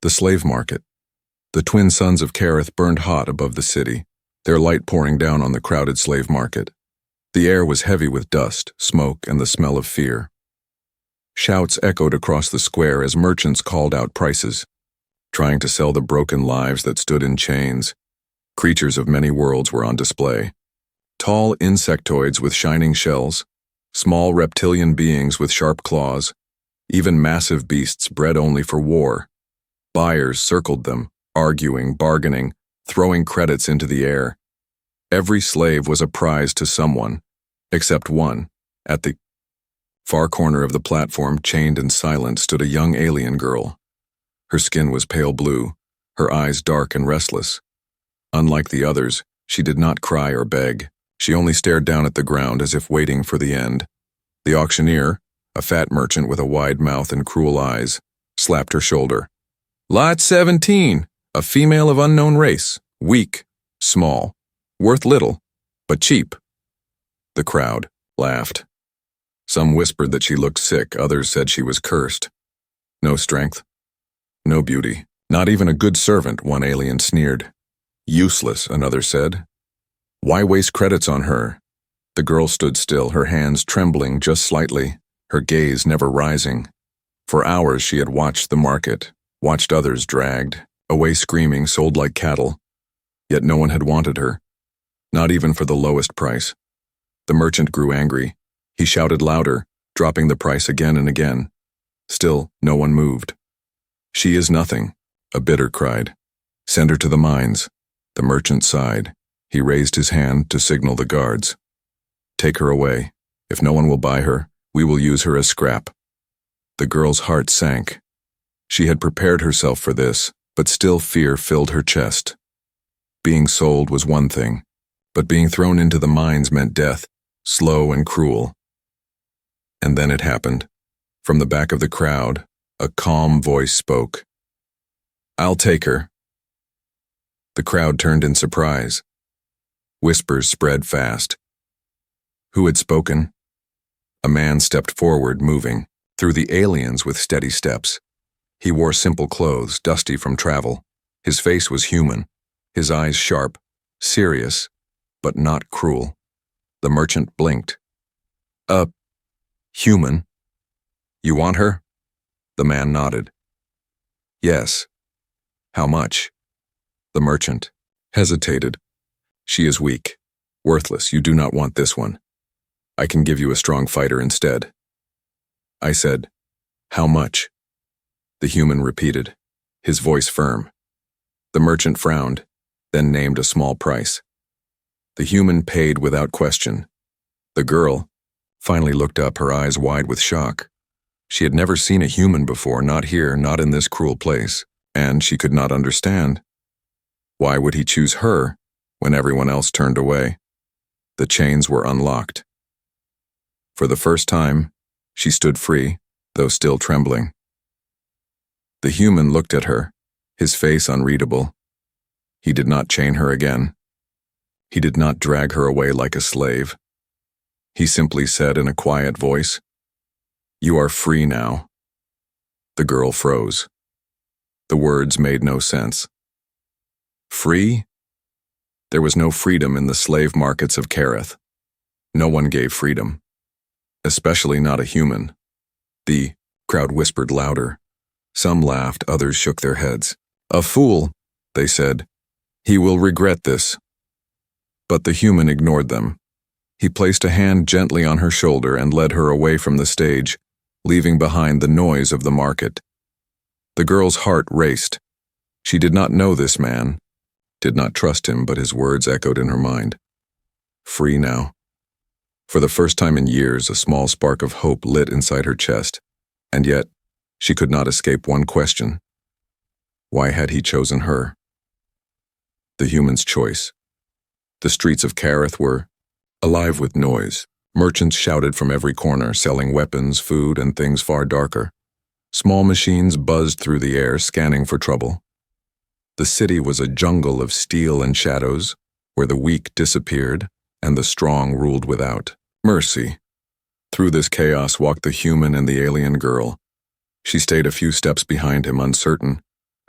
The slave market. The twin suns of Kerith burned hot above the city, their light pouring down on the crowded slave market. The air was heavy with dust, smoke, and the smell of fear. Shouts echoed across the square as merchants called out prices, trying to sell the broken lives that stood in chains. Creatures of many worlds were on display. Tall insectoids with shining shells, small reptilian beings with sharp claws, even massive beasts bred only for war. Buyers circled them, arguing, bargaining, throwing credits into the air. Every slave was a prize to someone, except one. At the far corner of the platform, chained and silent, stood a young alien girl. Her skin was pale blue, her eyes dark and restless. Unlike the others, she did not cry or beg. She only stared down at the ground as if waiting for the end. The auctioneer, a fat merchant with a wide mouth and cruel eyes, slapped her shoulder. Lot 17, a female of unknown race, weak, small, worth little, but cheap. The crowd laughed. Some whispered that she looked sick, others said she was cursed. No strength, no beauty, not even a good servant, one alien sneered. Useless, another said. Why waste credits on her? The girl stood still, her hands trembling just slightly, her gaze never rising. For hours she had watched the market, watched others dragged, away screaming, sold like cattle. Yet no one had wanted her, not even for the lowest price. The merchant grew angry. He shouted louder, dropping the price again and again. Still, no one moved. She is nothing, a bidder cried. Send her to the mines. The merchant sighed. He raised his hand to signal the guards. Take her away. If no one will buy her, we will use her as scrap. The girl's heart sank. She had prepared herself for this, but still fear filled her chest. Being sold was one thing, but being thrown into the mines meant death, slow and cruel. And then it happened. From the back of the crowd, a calm voice spoke. I'll take her. The crowd turned in surprise. Whispers spread fast. Who had spoken? A man stepped forward, moving through the aliens with steady steps. He wore simple clothes, dusty from travel. His face was human, his eyes sharp, serious, but not cruel. The merchant blinked. Human? You want her? The man nodded. Yes. How much? The merchant hesitated. She is weak, worthless. You do not want this one. I can give you a strong fighter instead. I said, how much? The human repeated, his voice firm. The merchant frowned, then named a small price. The human paid without question. The girl finally looked up, her eyes wide with shock. She had never seen a human before, not here, not in this cruel place, and she could not understand. Why would he choose her when everyone else turned away? The chains were unlocked. For the first time, she stood free, though still trembling. The human looked at her, his face unreadable. He did not chain her again. He did not drag her away like a slave. He simply said in a quiet voice, You are free now. The girl froze. The words made no sense. Free? There was no freedom in the slave markets of Kerith. No one gave freedom, especially not a human. The crowd whispered louder. Some laughed, others shook their heads. A fool, they said. He will regret this. But the human ignored them. He placed a hand gently on her shoulder and led her away from the stage, leaving behind the noise of the market. The girl's heart raced. She did not know this man, did not trust him, but his words echoed in her mind. Free now. For the first time in years, a small spark of hope lit inside her chest, and yet she could not escape one question. Why had he chosen her? The human's choice. The streets of Kerith were alive with noise. Merchants shouted from every corner, selling weapons, food, and things far darker. Small machines buzzed through the air, scanning for trouble. The city was a jungle of steel and shadows, where the weak disappeared and the strong ruled without mercy. Through this chaos walked the human and the alien girl. She stayed a few steps behind him, uncertain,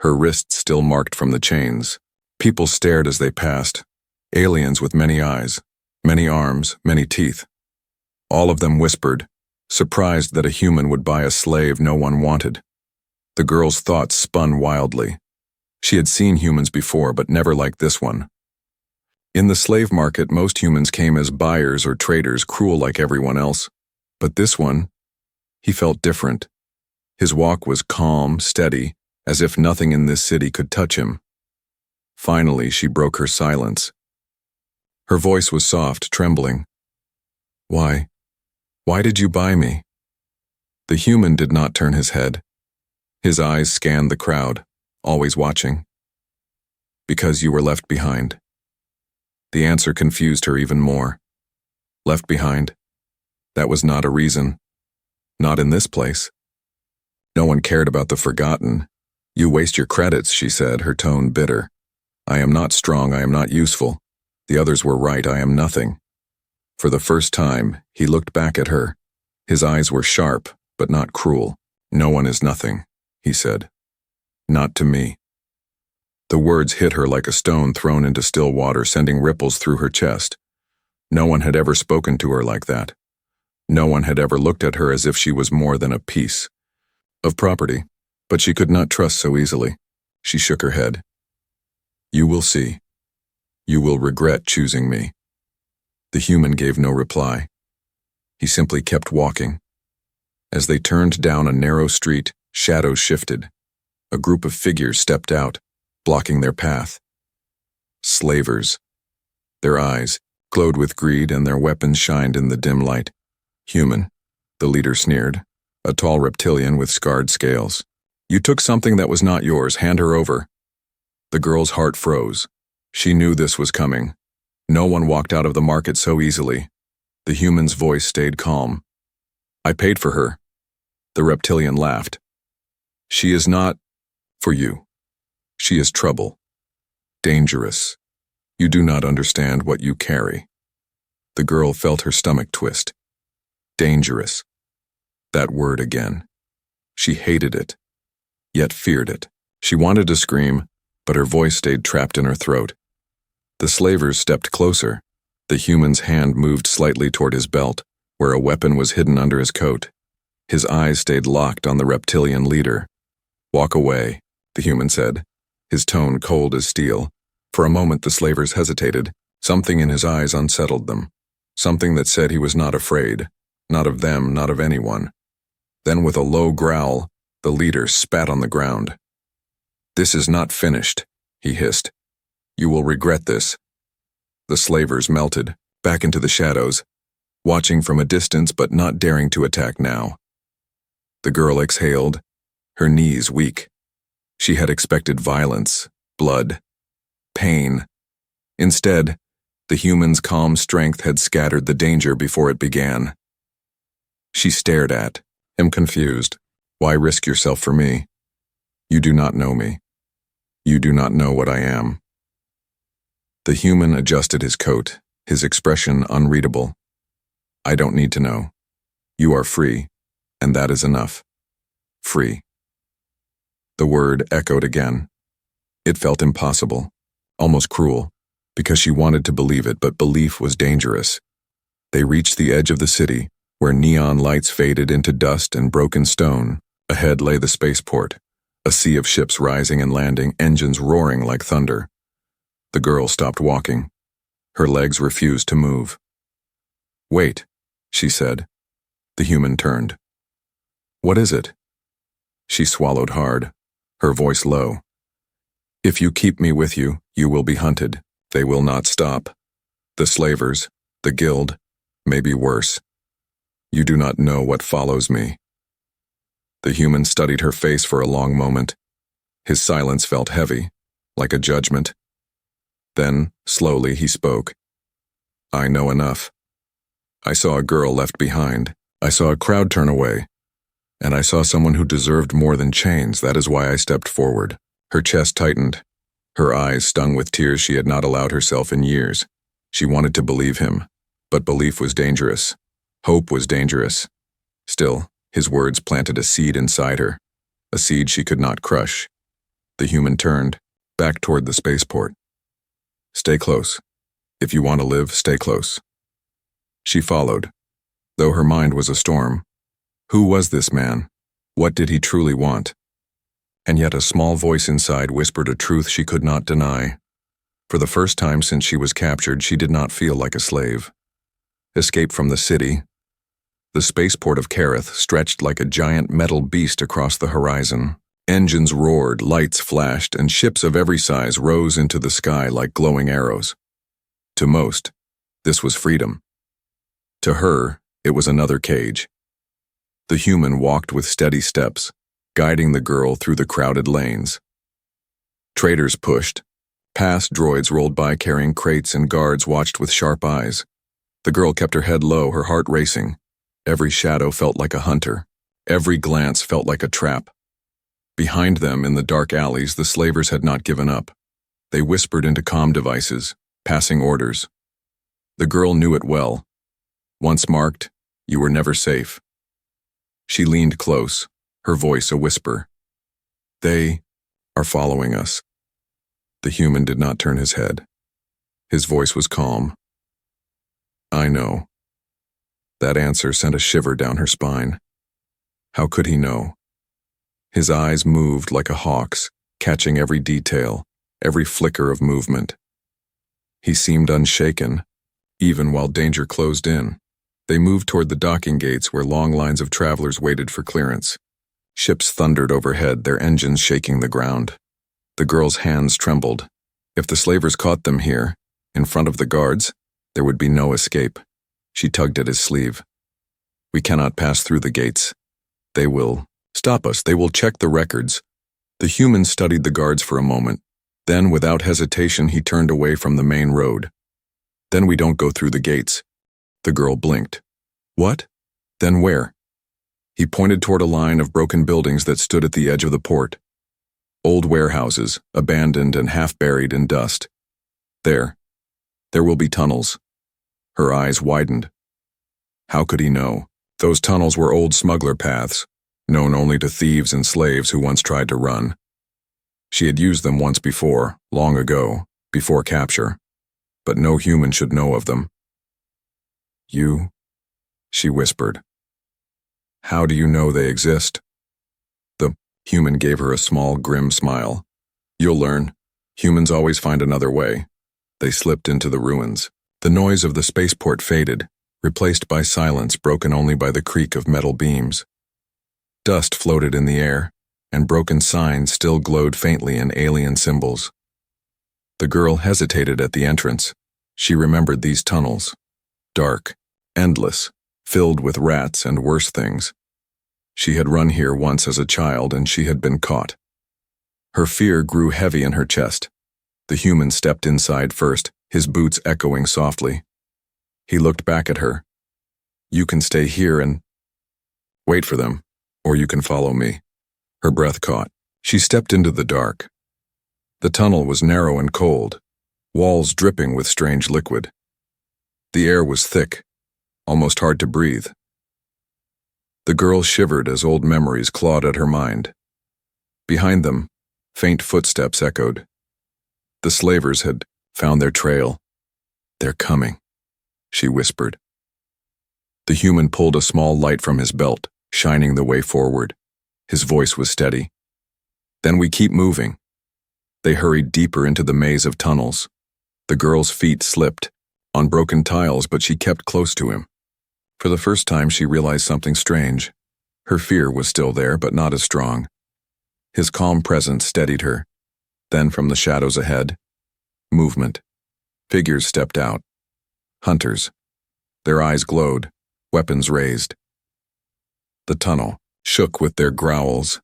her wrists still marked from the chains. People stared as they passed, aliens with many eyes, many arms, many teeth. All of them whispered, surprised that a human would buy a slave no one wanted. The girl's thoughts spun wildly. She had seen humans before, but never like this one. In the slave market, most humans came as buyers or traders, cruel like everyone else. But this one, he felt different. His walk was calm, steady, as if nothing in this city could touch him. Finally, she broke her silence. Her voice was soft, trembling. Why did you buy me? The human did not turn his head. His eyes scanned the crowd, always watching. Because you were left behind. The answer confused her even more. Left behind? That was not a reason. Not in this place. No one cared about the forgotten. You waste your credits, she said, her tone bitter. I am not strong, I am not useful. The others were right, I am nothing. For the first time, he looked back at her. His eyes were sharp, but not cruel. No one is nothing, he said. Not to me. The words hit her like a stone thrown into still water, sending ripples through her chest. No one had ever spoken to her like that. No one had ever looked at her as if she was more than a piece of property, but she could not trust so easily. She shook her head. You will see. You will regret choosing me. The human gave no reply. He simply kept walking. As they turned down a narrow street, shadows shifted. A group of figures stepped out, blocking their path. Slavers. Their eyes glowed with greed and their weapons shined in the dim light. Human, the leader sneered, a tall reptilian with scarred scales. You took something that was not yours, hand her over. The girl's heart froze. She knew this was coming. No one walked out of the market so easily. The human's voice stayed calm. I paid for her. The reptilian laughed. She is not for you. She is trouble. Dangerous. You do not understand what you carry. The girl felt her stomach twist. Dangerous. That word again. She hated it, yet feared it. She wanted to scream, but her voice stayed trapped in her throat. The slavers stepped closer. The human's hand moved slightly toward his belt, where a weapon was hidden under his coat. His eyes stayed locked on the reptilian leader. Walk away, the human said, his tone cold as steel. For a moment the slavers hesitated. Something in his eyes unsettled them. Something that said he was not afraid. Not of them, not of anyone. Then with a low growl, the leader spat on the ground. This is not finished, he hissed. You will regret this. The slavers melted, back into the shadows, watching from a distance but not daring to attack now. The girl exhaled, her knees weak. She had expected violence, blood, pain. Instead, the human's calm strength had scattered the danger before it began. She stared at him, confused. Why risk yourself for me? You do not know me. You do not know what I am. The human adjusted his coat, his expression unreadable. I don't need to know. You are free, and that is enough. Free. The word echoed again. It felt impossible, almost cruel, because she wanted to believe it, but belief was dangerous. They reached the edge of the city, where neon lights faded into dust and broken stone. Ahead lay the spaceport, a sea of ships rising and landing, engines roaring like thunder. The girl stopped walking. Her legs refused to move. Wait, she said. The human turned. What is it? She swallowed hard, her voice low. If you keep me with you, you will be hunted. They will not stop. The slavers, the guild, maybe worse. You do not know what follows me. The human studied her face for a long moment. His silence felt heavy, like a judgment. Then, slowly, he spoke. I know enough. I saw a girl left behind. I saw a crowd turn away. And I saw someone who deserved more than chains. That is why I stepped forward. Her chest tightened. Her eyes stung with tears she had not allowed herself in years. She wanted to believe him, but belief was dangerous. Hope was dangerous. Still, his words planted a seed inside her, a seed she could not crush. The human turned, back toward the spaceport. Stay close. If you want to live, stay close. She followed, though her mind was a storm. Who was this man? What did he truly want? And yet a small voice inside whispered a truth she could not deny. For the first time since she was captured, she did not feel like a slave. Escape from the city. The spaceport of Kareth stretched like a giant metal beast across the horizon. Engines roared, lights flashed, and ships of every size rose into the sky like glowing arrows. To most, this was freedom. To her, it was another cage. The human walked with steady steps, guiding the girl through the crowded lanes. Traders pushed. Past droids rolled by carrying crates, and guards watched with sharp eyes. The girl kept her head low, her heart racing. Every shadow felt like a hunter. Every glance felt like a trap. Behind them, in the dark alleys, the slavers had not given up. They whispered into comm devices, passing orders. The girl knew it well. Once marked, you were never safe. She leaned close, her voice a whisper. They are following us. The human did not turn his head. His voice was calm. I know. That answer sent a shiver down her spine. How could he know? His eyes moved like a hawk's, catching every detail, every flicker of movement. He seemed unshaken, even while danger closed in. They moved toward the docking gates where long lines of travelers waited for clearance. Ships thundered overhead, their engines shaking the ground. The girl's hands trembled. If the slavers caught them here, in front of the guards, there would be no escape. She tugged at his sleeve. We cannot pass through the gates. They will stop us. They will check the records. The human studied the guards for a moment. Then, without hesitation, he turned away from the main road. Then we don't go through the gates. The girl blinked. What? Then where? He pointed toward a line of broken buildings that stood at the edge of the port. Old warehouses, abandoned and half-buried in dust. There will be tunnels. Her eyes widened. How could he know? Those tunnels were old smuggler paths, known only to thieves and slaves who once tried to run. She had used them once before, long ago, before capture, but no human should know of them. You? She whispered. How do you know they exist? The human gave her a small, grim smile. You'll learn. Humans always find another way. They slipped into the ruins. The noise of the spaceport faded, replaced by silence broken only by the creak of metal beams. Dust floated in the air, and broken signs still glowed faintly in alien symbols. The girl hesitated at the entrance. She remembered these tunnels. Dark, endless, filled with rats and worse things. She had run here once as a child, and she had been caught. Her fear grew heavy in her chest. The human stepped inside first, his boots echoing softly. He looked back at her. You can stay here and wait for them, or you can follow me. Her breath caught. She stepped into the dark. The tunnel was narrow and cold, walls dripping with strange liquid. The air was thick, almost hard to breathe. The girl shivered as old memories clawed at her mind. Behind them, faint footsteps echoed. The slavers had found their trail. They're coming, she whispered. The human pulled a small light from his belt, shining the way forward. His voice was steady. Then we keep moving. They hurried deeper into the maze of tunnels. The girl's feet slipped, on broken tiles, but she kept close to him. For the first time, she realized something strange. Her fear was still there, but not as strong. His calm presence steadied her. Then from the shadows ahead, movement. Figures stepped out. Hunters. Their eyes glowed, weapons raised. The tunnel shook with their growls.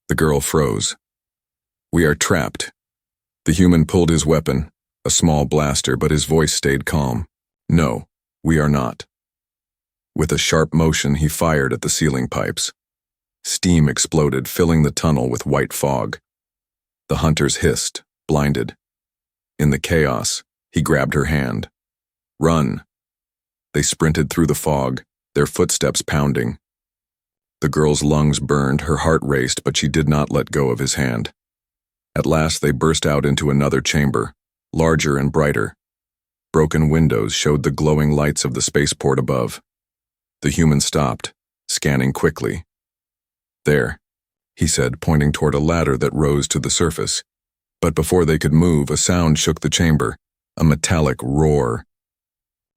The girl froze. We are trapped. The human pulled his weapon, a small blaster, but his voice stayed calm. No, we are not. With a sharp motion, he fired at the ceiling pipes. Steam exploded, filling the tunnel with white fog. The hunters hissed, blinded. In the chaos, he grabbed her hand. Run. They sprinted through the fog, their footsteps pounding. The girl's lungs burned, her heart raced, but she did not let go of his hand. At last they burst out into another chamber, larger and brighter. Broken windows showed the glowing lights of the spaceport above. The human stopped, scanning quickly. "There," he said, pointing toward a ladder that rose to the surface. But before they could move, a sound shook the chamber, a metallic roar.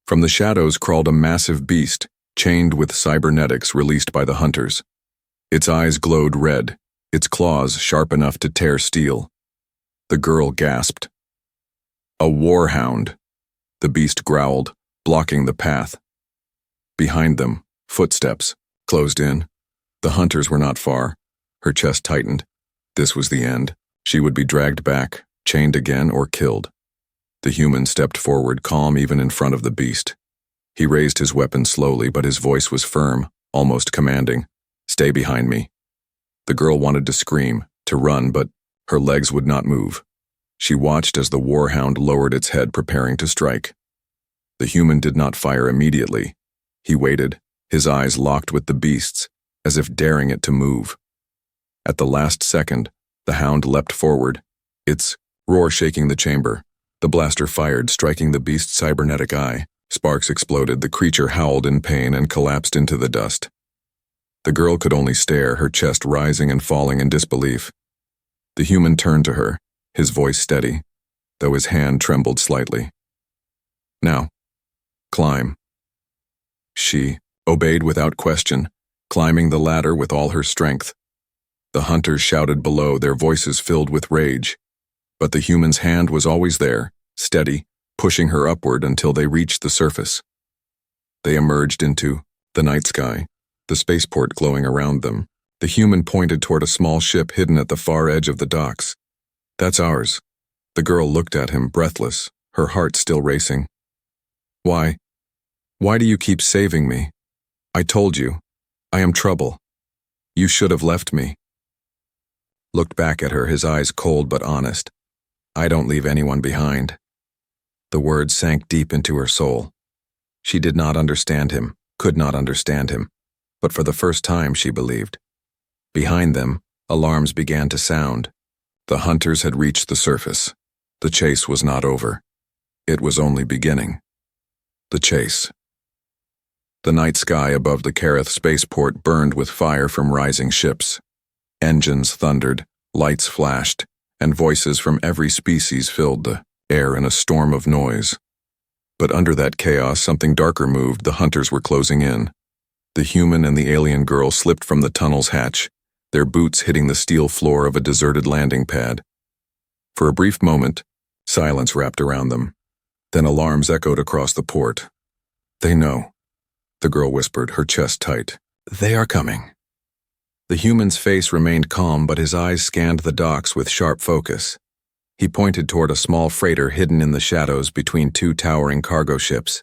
From the shadows crawled a massive beast, chained with cybernetics released by the hunters. Its eyes glowed red, its claws sharp enough to tear steel. The girl gasped. "A warhound," the beast growled, blocking the path. Behind them, footsteps closed in. The hunters were not far. Her chest tightened. This was the end. She would be dragged back, chained again, or killed. The human stepped forward, calm even in front of the beast. He raised his weapon slowly, but his voice was firm, almost commanding. "Stay behind me." The girl wanted to scream, to run, but her legs would not move. She watched as the warhound lowered its head, preparing to strike. The human did not fire immediately. He waited, his eyes locked with the beast's, as if daring it to move. At the last second, the hound leapt forward, its roar shaking the chamber. The blaster fired, striking the beast's cybernetic eye. Sparks exploded, the creature howled in pain and collapsed into the dust. The girl could only stare, her chest rising and falling in disbelief. The human turned to her, his voice steady, though his hand trembled slightly. "Now, climb." She obeyed without question, climbing the ladder with all her strength. The hunters shouted below, their voices filled with rage. But the human's hand was always there, steady, pushing her upward until they reached the surface. They emerged into the night sky, the spaceport glowing around them. The human pointed toward a small ship hidden at the far edge of the docks. "That's ours." The girl looked at him, breathless, her heart still racing. Why do you keep saving me? I told you. I am trouble. You should have left me." Looked back at her, his eyes cold but honest. "I don't leave anyone behind." The words sank deep into her soul. She did not understand him, could not understand him, but for the first time she believed. Behind them, alarms began to sound. The hunters had reached the surface. The chase was not over. It was only beginning. The chase. The night sky above the Kareth spaceport burned with fire from rising ships. Engines thundered, lights flashed, and voices from every species filled the air in a storm of noise. But under that chaos, something darker moved. The hunters were closing in. The human and the alien girl slipped from the tunnel's hatch, their boots hitting the steel floor of a deserted landing pad. For a brief moment, silence wrapped around them. Then alarms echoed across the port. "They know," the girl whispered, her chest tight. "They are coming." The human's face remained calm, but his eyes scanned the docks with sharp focus. He pointed toward a small freighter hidden in the shadows between two towering cargo ships.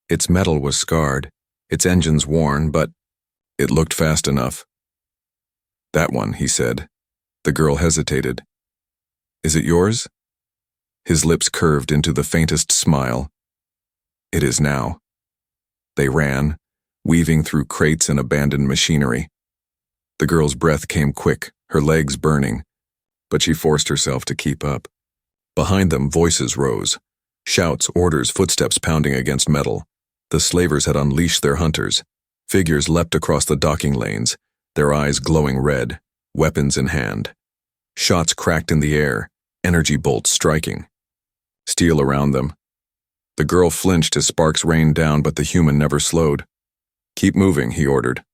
Its metal was scarred, its engines worn, but it looked fast enough. "That one," he said. The girl hesitated. "Is it yours?" His lips curved into the faintest smile. "It is now." They ran, weaving through crates and abandoned machinery. The girl's breath came quick, her legs burning, but she forced herself to keep up. Behind them, voices rose. Shouts, orders, footsteps pounding against metal. The slavers had unleashed their hunters. Figures leapt across the docking lanes, their eyes glowing red, weapons in hand. Shots cracked in the air, energy bolts striking. Steel around them. The girl flinched as sparks rained down, but the human never slowed. "Keep moving," he ordered.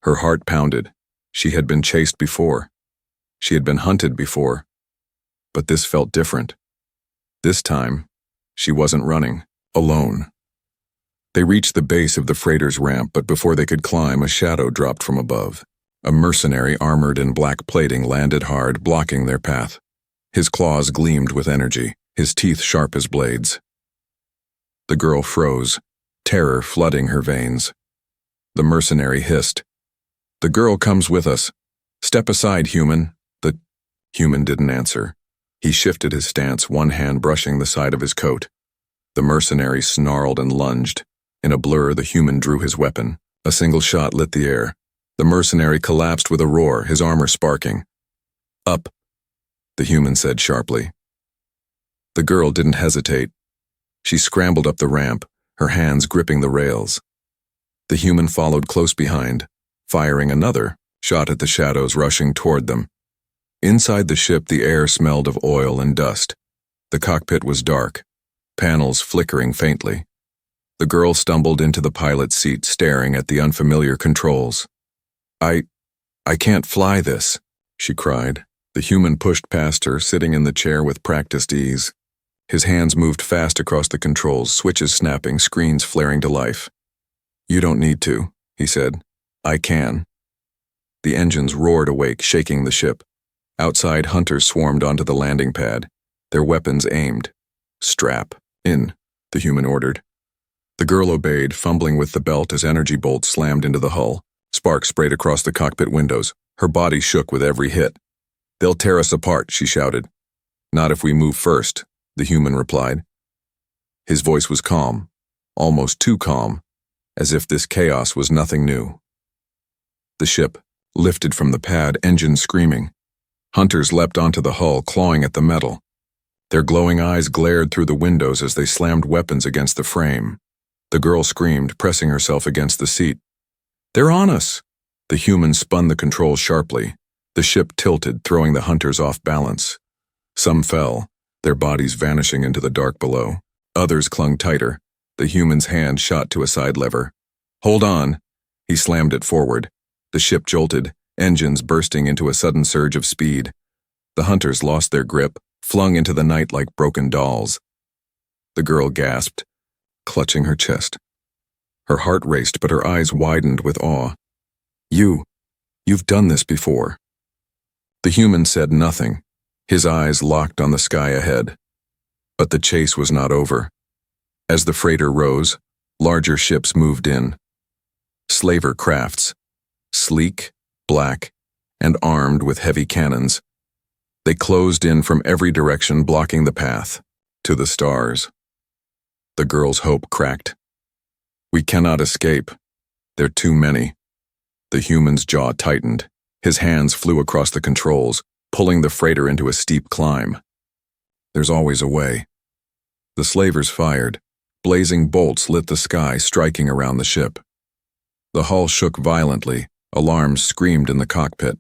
Her heart pounded. She had been chased before. She had been hunted before. But this felt different. This time, she wasn't running, alone. They reached the base of the freighter's ramp, but before they could climb, a shadow dropped from above. A mercenary armored in black plating landed hard, blocking their path. His claws gleamed with energy, his teeth sharp as blades. The girl froze, terror flooding her veins. The mercenary hissed, "The girl comes with us. Step aside, human." The human didn't answer. He shifted his stance, one hand brushing the side of his coat. The mercenary snarled and lunged. In a blur, the human drew his weapon. A single shot lit the air. The mercenary collapsed with a roar, his armor sparking. "Up!" the human said sharply. The girl didn't hesitate. She scrambled up the ramp, her hands gripping the rails. The human followed close behind, firing another shot at the shadows rushing toward them. Inside the ship, the air smelled of oil and dust. The cockpit was dark, panels flickering faintly. The girl stumbled into the pilot's seat, staring at the unfamiliar controls. I can't fly this," she cried. The human pushed past her, sitting in the chair with practiced ease. His hands moved fast across the controls, switches snapping, screens flaring to life. "You don't need to," he said. "I can." The engines roared awake, shaking the ship. Outside, hunters swarmed onto the landing pad, their weapons aimed. "Strap in," the human ordered. The girl obeyed, fumbling with the belt as energy bolts slammed into the hull. Sparks sprayed across the cockpit windows. Her body shook with every hit. "They'll tear us apart," she shouted. "Not if we move first," the human replied. His voice was calm, almost too calm, as if this chaos was nothing new. The ship lifted from the pad, engines screaming. Hunters leapt onto the hull, clawing at the metal. Their glowing eyes glared through the windows as they slammed weapons against the frame. The girl screamed, pressing herself against the seat. "They're on us!" The human spun the controls sharply. The ship tilted, throwing the hunters off balance. Some fell, their bodies vanishing into the dark below. Others clung tighter. The human's hand shot to a side lever. "Hold on!" He slammed it forward. The ship jolted, engines bursting into a sudden surge of speed. The hunters lost their grip, flung into the night like broken dolls. The girl gasped, clutching her chest. Her heart raced, but her eyes widened with awe. You've done this before." The human said nothing, his eyes locked on the sky ahead. But the chase was not over. As the freighter rose, larger ships moved in. Slaver crafts, sleek, black, and armed with heavy cannons. They closed in from every direction, blocking the path to the stars. The girl's hope cracked. "We cannot escape. They're too many." The human's jaw tightened. His hands flew across the controls, pulling the freighter into a steep climb. "There's always a way." The slavers fired. Blazing bolts lit the sky, striking around the ship. The hull shook violently. Alarms screamed in the cockpit.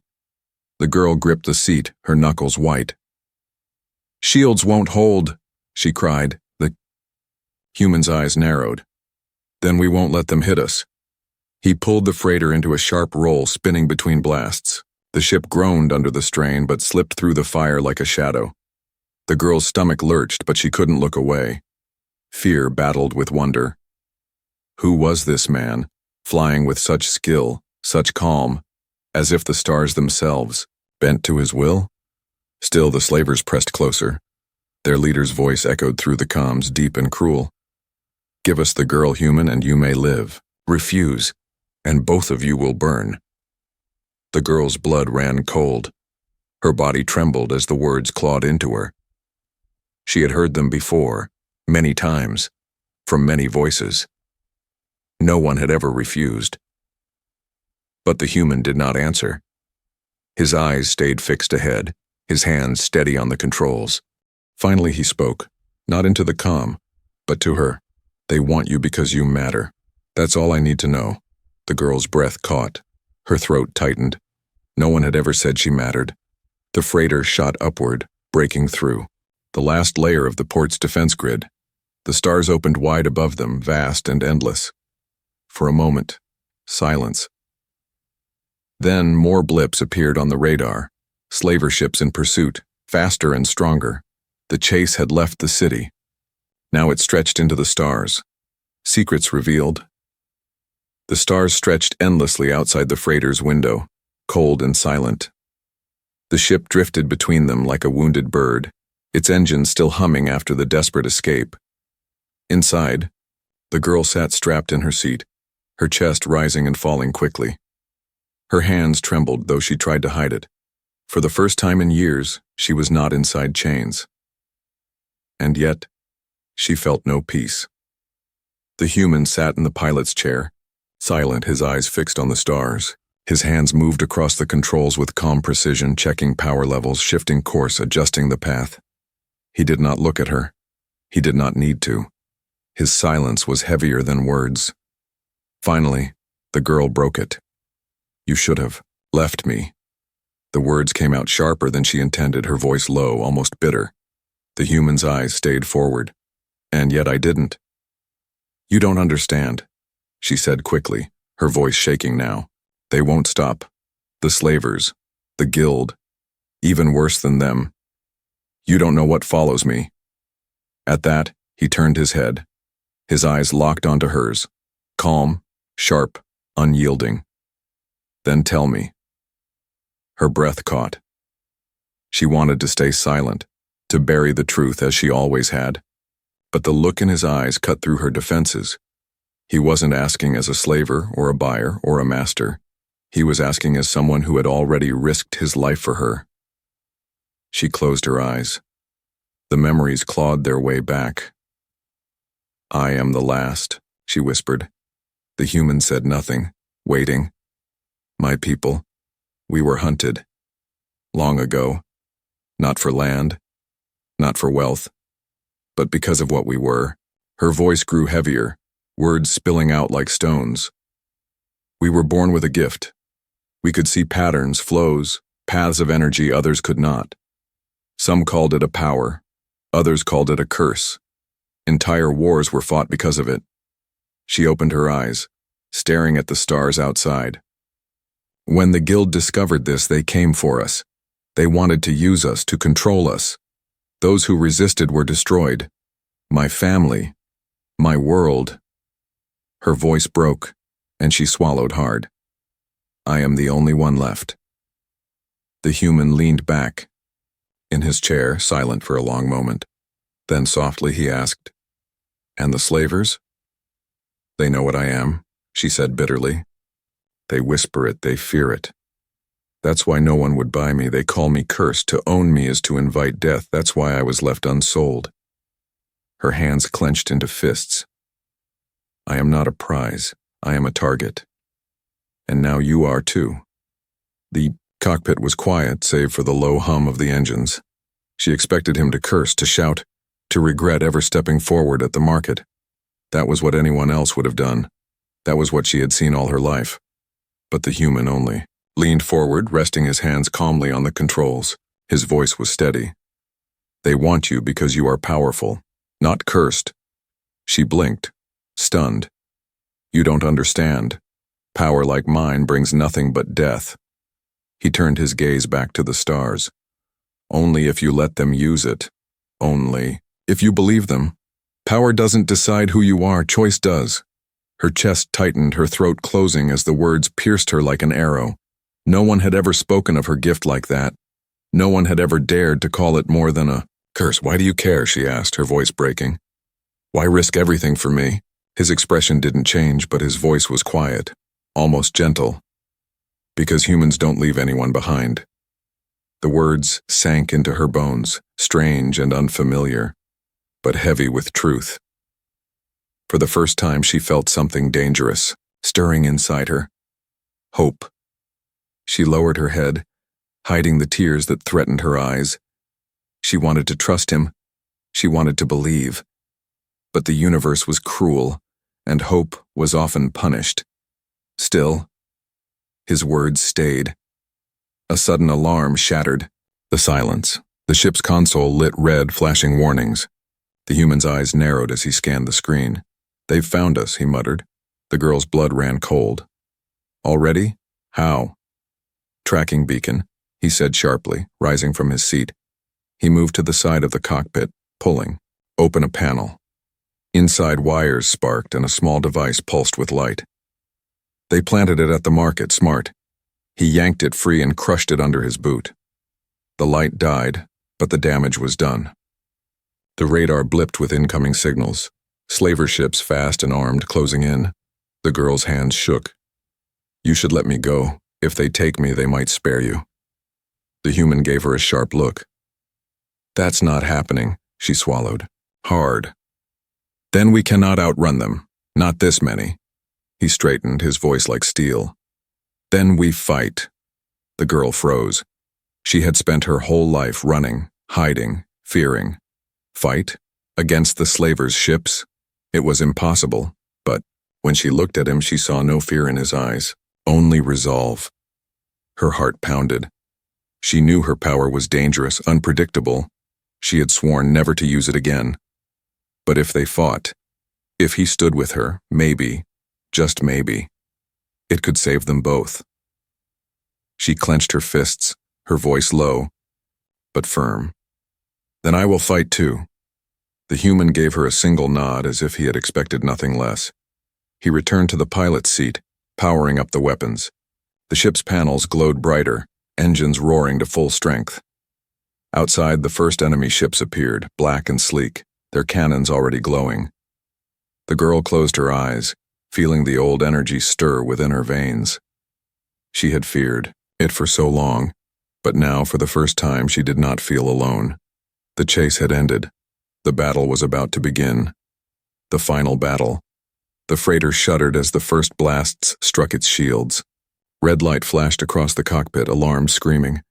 The girl gripped the seat, her knuckles white. "Shields won't hold," she cried. The human's eyes narrowed. "Then we won't let them hit us." He pulled the freighter into a sharp roll, spinning between blasts. The ship groaned under the strain, but slipped through the fire like a shadow. The girl's stomach lurched, but she couldn't look away. Fear battled with wonder. Who was this man, flying with such skill, such calm, as if the stars themselves bent to his will? Still, the slavers pressed closer. Their leader's voice echoed through the comms, deep and cruel. "Give us the girl, human, and you may live. Refuse, and both of you will burn." The girl's blood ran cold. Her body trembled as the words clawed into her. She had heard them before, many times, from many voices. No one had ever refused. But the human did not answer. His eyes stayed fixed ahead, his hands steady on the controls. Finally he spoke, not into the comm, but to her. "They want you because you matter. That's all I need to know." The girl's breath caught. Her throat tightened. No one had ever said she mattered. The freighter shot upward, breaking through. The last layer of the port's defense grid. The stars opened wide above them, vast and endless. For a moment, silence. Then more blips appeared on the radar. Slaver ships in pursuit, faster and stronger. The chase had left the city. Now it stretched into the stars. Secrets revealed. The stars stretched endlessly outside the freighter's window, cold and silent. The ship drifted between them like a wounded bird, its engine still humming after the desperate escape. Inside, the girl sat strapped in her seat, her chest rising and falling quickly. Her hands trembled, though she tried to hide it. For the first time in years, she was not inside chains. And yet, she felt no peace. The human sat in the pilot's chair, silent, his eyes fixed on the stars. His hands moved across the controls with calm precision, checking power levels, shifting course, adjusting the path. He did not look at her. He did not need to. His silence was heavier than words. Finally, the girl broke it. "You should have left me." The words came out sharper than she intended, her voice low, almost bitter. The human's eyes stayed forward. "And yet I didn't." "You don't understand," she said quickly, her voice shaking now. "They won't stop. The slavers, the guild, even worse than them. You don't know what follows me." At that, he turned his head. His eyes locked onto hers, calm, sharp, unyielding. "Then tell me." Her breath caught. She wanted to stay silent, to bury the truth as she always had. But the look in his eyes cut through her defenses. He wasn't asking as a slaver or a buyer or a master. He was asking as someone who had already risked his life for her. She closed her eyes. The memories clawed their way back. "I am the last," she whispered. The human said nothing, waiting. "My people, we were hunted. Long ago. Not for land, not for wealth, but because of what we were." Her voice grew heavier, words spilling out like stones. "We were born with a gift. We could see patterns, flows, paths of energy others could not. Some called it a power, others called it a curse. Entire wars were fought because of it." She opened her eyes, staring at the stars outside. "When the guild discovered this, they came for us. They wanted to use us, to control us. Those who resisted were destroyed. My family, my world." Her voice broke, and she swallowed hard. "I am the only one left." The human leaned back, in his chair, silent for a long moment. Then softly he asked, "And the slavers?" "They know what I am," she said bitterly. "They whisper it, they fear it. That's why no one would buy me. They call me cursed. To own me is to invite death. That's why I was left unsold." Her hands clenched into fists. "I am not a prize. I am a target. And now you are too." The cockpit was quiet, save for the low hum of the engines. She expected him to curse, to shout, to regret ever stepping forward at the market. That was what anyone else would have done. That was what she had seen all her life. But the human only leaned forward, resting his hands calmly on the controls. His voice was steady. "They want you because you are powerful, not cursed." She blinked, stunned. "You don't understand. Power like mine brings nothing but death." He turned his gaze back to the stars. "Only if you let them use it. Only if you believe them. Power doesn't decide who you are, choice does." Her chest tightened, her throat closing as the words pierced her like an arrow. No one had ever spoken of her gift like that. No one had ever dared to call it more than a curse. "Why do you care?" she asked, her voice breaking. "Why risk everything for me?" His expression didn't change, but his voice was quiet, almost gentle. "Because humans don't leave anyone behind." The words sank into her bones, strange and unfamiliar, but heavy with truth. For the first time, she felt something dangerous, stirring inside her. Hope. She lowered her head, hiding the tears that threatened her eyes. She wanted to trust him. She wanted to believe. But the universe was cruel, and hope was often punished. Still, his words stayed. A sudden alarm shattered the silence. The ship's console lit red, flashing warnings. The human's eyes narrowed as he scanned the screen. "They've found us," he muttered. The girl's blood ran cold. "Already? How?" "Tracking beacon," he said sharply, rising from his seat. He moved to the side of the cockpit, pulling. "Open a panel." Inside, wires sparked and a small device pulsed with light. "They planted it at the market, smart." He yanked it free and crushed it under his boot. The light died, but the damage was done. The radar blipped with incoming signals. Slaver ships, fast and armed, closing in. The girl's hands shook. "You should let me go. If they take me, they might spare you." The human gave her a sharp look. "That's not happening," she swallowed. "Hard. Then we cannot outrun them. Not this many." He straightened, his voice like steel. Then we fight. The girl froze. She had spent her whole life running, hiding, fearing. Fight? Against the slavers' ships? It was impossible, but when she looked at him, she saw no fear in his eyes, only resolve. Her heart pounded. She knew her power was dangerous, unpredictable. She had sworn never to use it again. But if they fought, if he stood with her, maybe, just maybe, it could save them both. She clenched her fists, her voice low, but firm. Then I will fight too. The human gave her a single nod as if he had expected nothing less. He returned to the pilot's seat, powering up the weapons. The ship's panels glowed brighter, engines roaring to full strength. Outside, the first enemy ships appeared, black and sleek, their cannons already glowing. The girl closed her eyes, feeling the old energy stir within her veins. She had feared it for so long, but now for the first time she did not feel alone. The chase had ended. The battle was about to begin. The final battle. The freighter shuddered as the first blasts struck its shields. Red light flashed across the cockpit, alarmed screaming.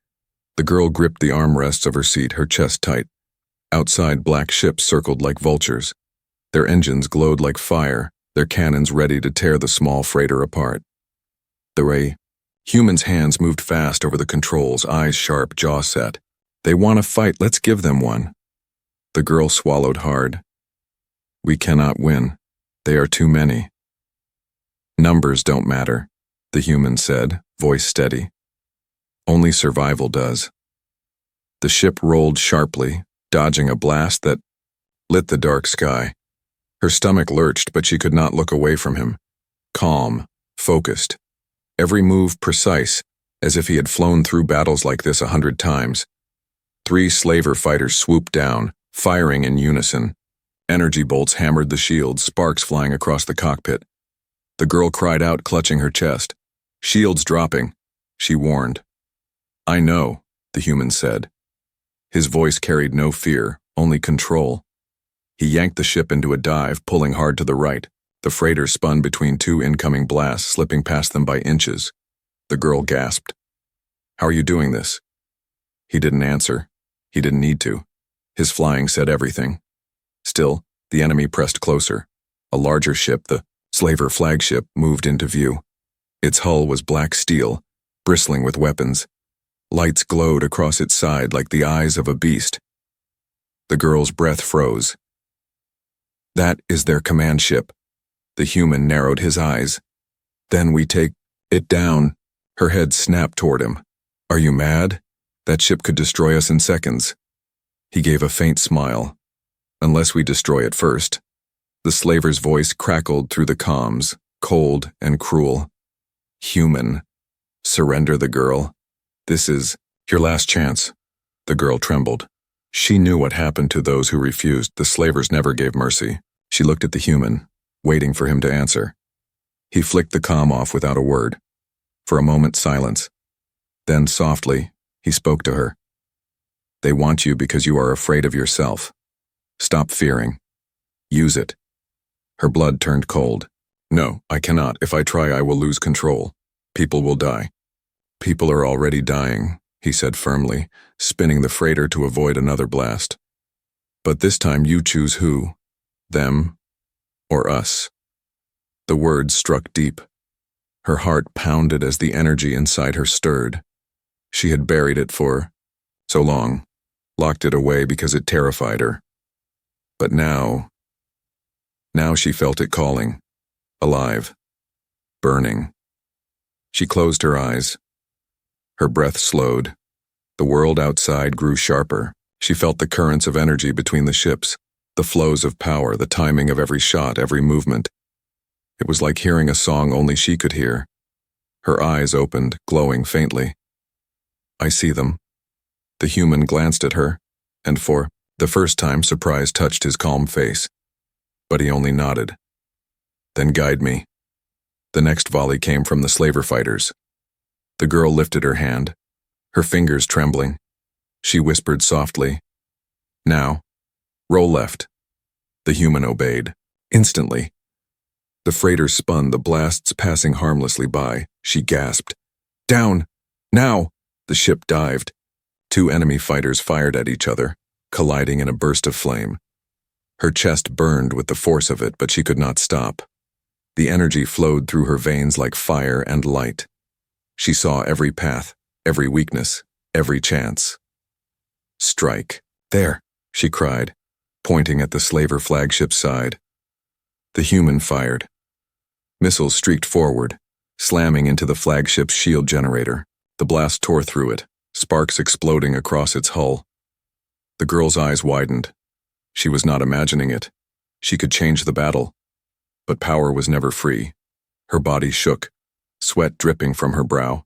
The girl gripped the armrests of her seat, her chest tight. Outside, black ships circled like vultures. Their engines glowed like fire, their cannons ready to tear the small freighter apart. The human's hands moved fast over the controls, eyes sharp, jaw set. They want to fight, let's give them one. The girl swallowed hard. We cannot win. They are too many. Numbers don't matter, the human said, voice steady. Only survival does. The ship rolled sharply, dodging a blast that lit the dark sky. Her stomach lurched, but she could not look away from him. Calm, focused. Every move precise, as if he had flown through battles like this 100 times. 3 slaver fighters swooped down, firing in unison. Energy bolts hammered the shields, sparks flying across the cockpit. The girl cried out, clutching her chest. Shields dropping, she warned. I know, the human said. His voice carried no fear, only control. He yanked the ship into a dive, pulling hard to the right. The freighter spun between 2 incoming blasts, slipping past them by inches. The girl gasped. How are you doing this? He didn't answer. He didn't need to. His flying said everything. Still, the enemy pressed closer. A larger ship, the slaver flagship, moved into view. Its hull was black steel, bristling with weapons. Lights glowed across its side like the eyes of a beast. The girl's breath froze. That is their command ship. The human narrowed his eyes. Then we take it down. Her head snapped toward him. Are you mad? That ship could destroy us in seconds. He gave a faint smile. Unless we destroy it first. The slaver's voice crackled through the comms, cold and cruel. Human. Surrender the girl. This is your last chance. The girl trembled. She knew what happened to those who refused. The slavers never gave mercy. She looked at the human, waiting for him to answer. He flicked the comm off without a word. For a moment, silence. Then, softly, he spoke to her. They want you because you are afraid of yourself. Stop fearing. Use it. Her blood turned cold. No, I cannot. If I try, I will lose control. People will die. People are already dying, he said firmly, spinning the freighter to avoid another blast. But this time you choose who, them or us. The words struck deep. Her heart pounded as the energy inside her stirred. She had buried it for so long, locked it away because it terrified her. But now she felt it calling, alive, burning. She closed her eyes. Her breath slowed. The world outside grew sharper. She felt the currents of energy between the ships, the flows of power, the timing of every shot, every movement. It was like hearing a song only she could hear. Her eyes opened, glowing faintly. I see them. The human glanced at her, and for the first time surprise touched his calm face. But he only nodded. Then guide me. The next volley came from the slaver fighters. The girl lifted her hand, her fingers trembling. She whispered softly, Now, roll left. The human obeyed. Instantly. The freighter spun, the blasts passing harmlessly by. She gasped. Down! Now! The ship dived. Two enemy fighters fired at each other, colliding in a burst of flame. Her chest burned with the force of it, but she could not stop. The energy flowed through her veins like fire and light. She saw every path, every weakness, every chance. Strike. There, she cried, pointing at the slaver flagship's side. The human fired. Missiles streaked forward, slamming into the flagship's shield generator. The blast tore through it, sparks exploding across its hull. The girl's eyes widened. She was not imagining it. She could change the battle. But power was never free. Her body shook, sweat dripping from her brow.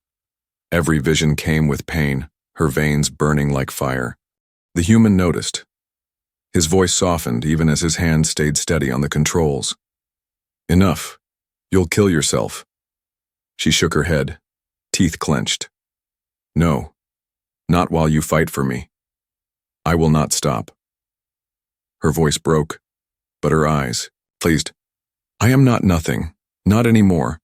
Every vision came with pain, her veins burning like fire. The human noticed. His voice softened even as his hand stayed steady on the controls. Enough. You'll kill yourself. She shook her head, teeth clenched. No, not while you fight for me. I will not stop. Her voice broke, but her eyes, pleased. I am not nothing, not anymore.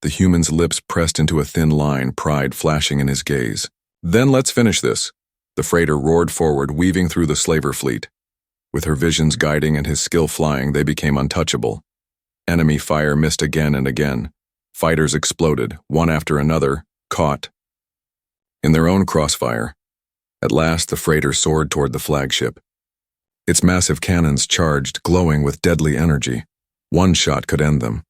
The human's lips pressed into a thin line, pride flashing in his gaze. Then let's finish this. The freighter roared forward, weaving through the slaver fleet. With her visions guiding and his skill flying, they became untouchable. Enemy fire missed again and again. Fighters exploded, one after another, caught in their own crossfire. At last, the freighter soared toward the flagship. Its massive cannons charged, glowing with deadly energy. One shot could end them.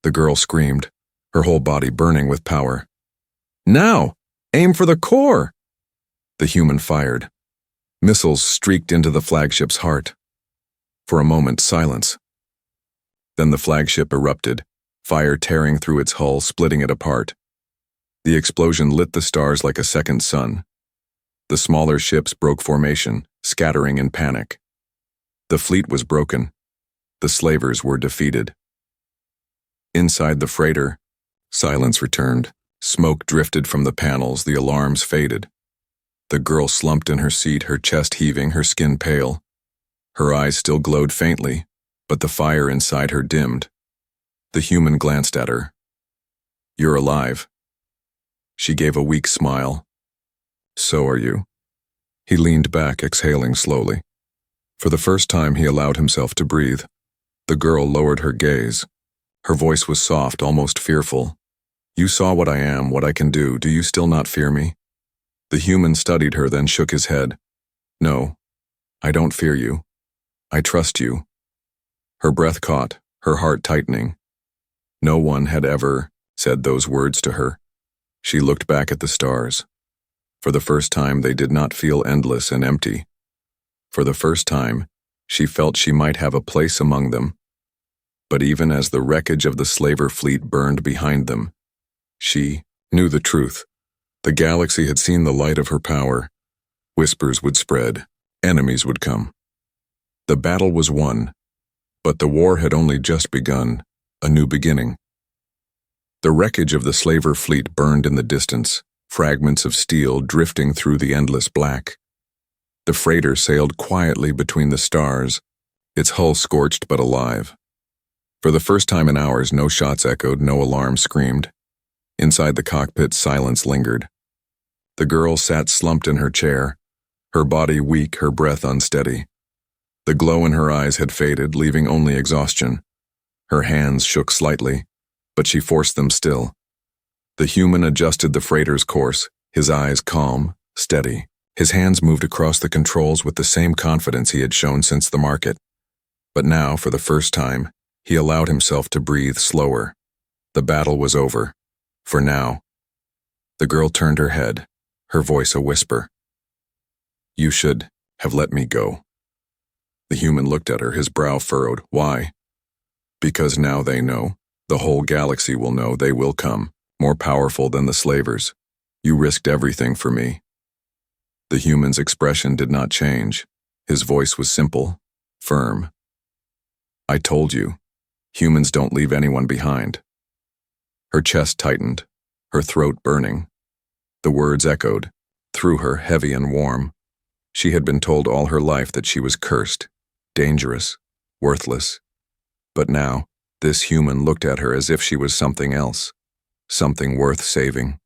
The girl screamed, her whole body burning with power. Now! Aim for the core! The human fired. Missiles streaked into the flagship's heart. For a moment, silence. Then the flagship erupted, fire tearing through its hull, splitting it apart. The explosion lit the stars like a second sun. The smaller ships broke formation, scattering in panic. The fleet was broken. The slavers were defeated. Inside the freighter, silence returned. Smoke drifted from the panels, the alarms faded. The girl slumped in her seat, her chest heaving, her skin pale. Her eyes still glowed faintly, but the fire inside her dimmed. The human glanced at her. You're alive. She gave a weak smile. So are you. He leaned back, exhaling slowly. For the first time, he allowed himself to breathe. The girl lowered her gaze. Her voice was soft, almost fearful. You saw what I am, what I can do. Do you still not fear me? The human studied her, then shook his head. No, I don't fear you. I trust you. Her breath caught, her heart tightening. No one had ever said those words to her. She looked back at the stars. For the first time, they did not feel endless and empty. For the first time, she felt she might have a place among them. But even as the wreckage of the slaver fleet burned behind them, she knew the truth. The galaxy had seen the light of her power. Whispers would spread. Enemies would come. The battle was won, but the war had only just begun, a new beginning. The wreckage of the slaver fleet burned in the distance, fragments of steel drifting through the endless black. The freighter sailed quietly between the stars, its hull scorched but alive. For the first time in hours, no shots echoed, no alarm screamed. Inside the cockpit, silence lingered. The girl sat slumped in her chair, her body weak, her breath unsteady. The glow in her eyes had faded, leaving only exhaustion. Her hands shook slightly, but she forced them still. The human adjusted the freighter's course, his eyes calm, steady. His hands moved across the controls with the same confidence he had shown since the market. But now, for the first time, he allowed himself to breathe slower. The battle was over. For now. The girl turned her head, her voice a whisper. You should have let me go. The human looked at her, his brow furrowed. Why? Because now they know. The whole galaxy will know. They will come, more powerful than the slavers. You risked everything for me. The human's expression did not change. His voice was simple, firm. I told you, humans don't leave anyone behind. Her chest tightened, her throat burning. The words echoed through her, heavy and warm. She had been told all her life that she was cursed, dangerous, worthless. But now, this human looked at her as if she was something else, something worth saving.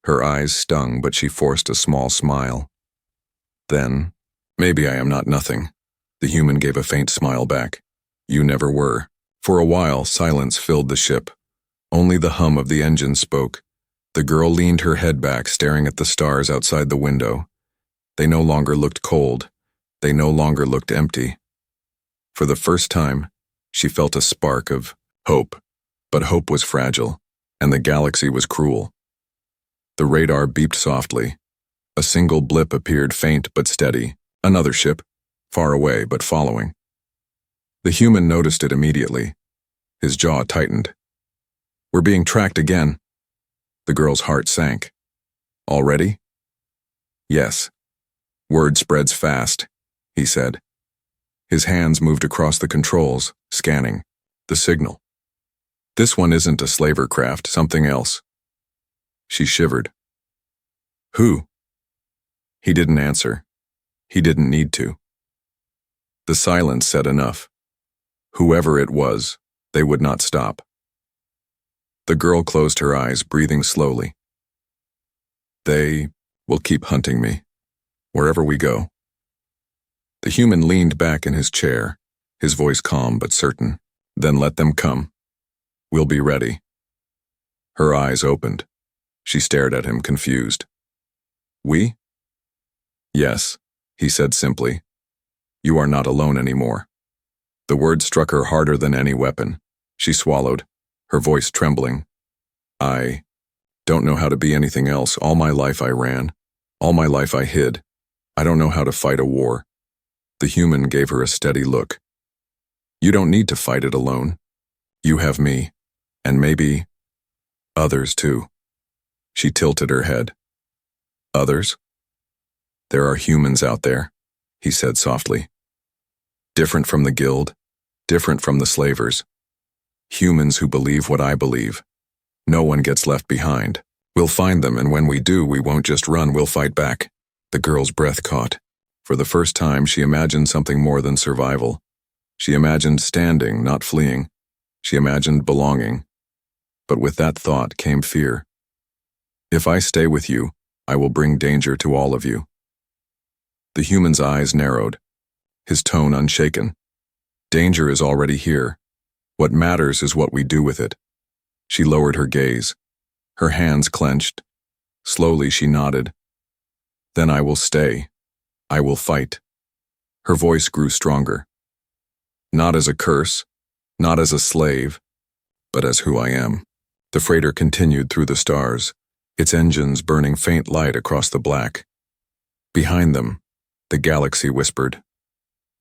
Her eyes stung, but she forced a small smile. Then, maybe I am not nothing. The human gave a faint smile back. You never were. For a while, silence filled the ship. Only the hum of the engine spoke. The girl leaned her head back, staring at the stars outside the window. They no longer looked cold. They no longer looked empty. For the first time, she felt a spark of hope. But hope was fragile, and the galaxy was cruel. The radar beeped softly. A single blip appeared, faint but steady. Another ship, far away but following. The human noticed it immediately. His jaw tightened. We're being tracked again. The girl's heart sank. Already? Yes. Word spreads fast, he said. His hands moved across the controls, scanning. The signal. This one isn't a slaver craft, something else. She shivered. Who? He didn't answer. He didn't need to. The silence said enough. Whoever it was, they would not stop. The girl closed her eyes, breathing slowly. They will keep hunting me, wherever we go. The human leaned back in his chair, his voice calm but certain. Then let them come. We'll be ready. Her eyes opened. She stared at him, confused. We? Yes, he said simply. You are not alone anymore. The word struck her harder than any weapon. She swallowed, her voice trembling. I don't know how to be anything else. All my life I ran. All my life I hid. I don't know how to fight a war. The human gave her a steady look. You don't need to fight it alone. You have me, and maybe others too. She tilted her head. Others? There are humans out there, he said softly. Different from the guild, different from the slavers. Humans who believe what I believe. No one gets left behind. We'll find them, and when we do, we won't just run, we'll fight back. The girl's breath caught. For the first time, she imagined something more than survival. She imagined standing, not fleeing. She imagined belonging. But with that thought came fear. If I stay with you, I will bring danger to all of you. The human's eyes narrowed, his tone unshaken. Danger is already here. What matters is what we do with it. She lowered her gaze. Her hands clenched. Slowly she nodded. Then I will stay. I will fight. Her voice grew stronger. Not as a curse, not as a slave, but as who I am. The freighter continued through the stars, its engines burning faint light across the black. Behind them, the galaxy whispered.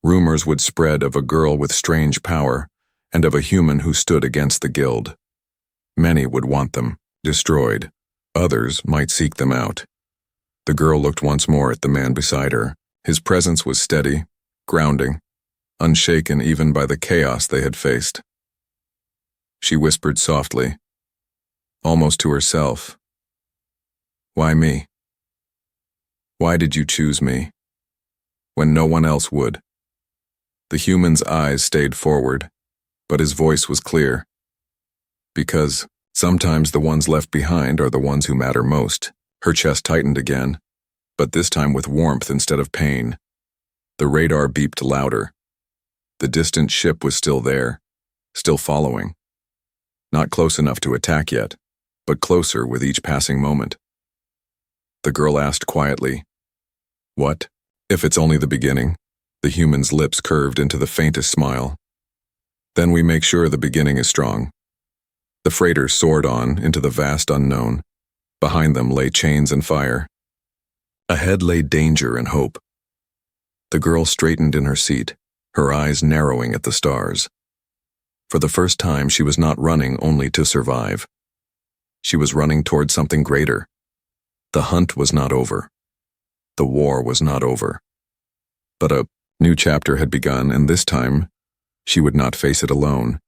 Rumors would spread of a girl with strange power and of a human who stood against the guild. Many would want them, destroyed. Others might seek them out. The girl looked once more at the man beside her. His presence was steady, grounding, unshaken even by the chaos they had faced. She whispered softly, almost to herself, Why me? Why did you choose me, when no one else would? The human's eyes stayed forward, but his voice was clear. Because sometimes the ones left behind are the ones who matter most. Her chest tightened again, but this time with warmth instead of pain. The radar beeped louder. The distant ship was still there, still following. Not close enough to attack yet, but closer with each passing moment. The girl asked quietly, What, if it's only the beginning? The human's lips curved into the faintest smile. Then we make sure the beginning is strong. The freighter soared on into the vast unknown. Behind them lay chains and fire. Ahead lay danger and hope. The girl straightened in her seat, her eyes narrowing at the stars. For the first time, she was not running only to survive. She was running toward something greater. The hunt was not over. The war was not over. But a new chapter had begun, and this time, she would not face it alone.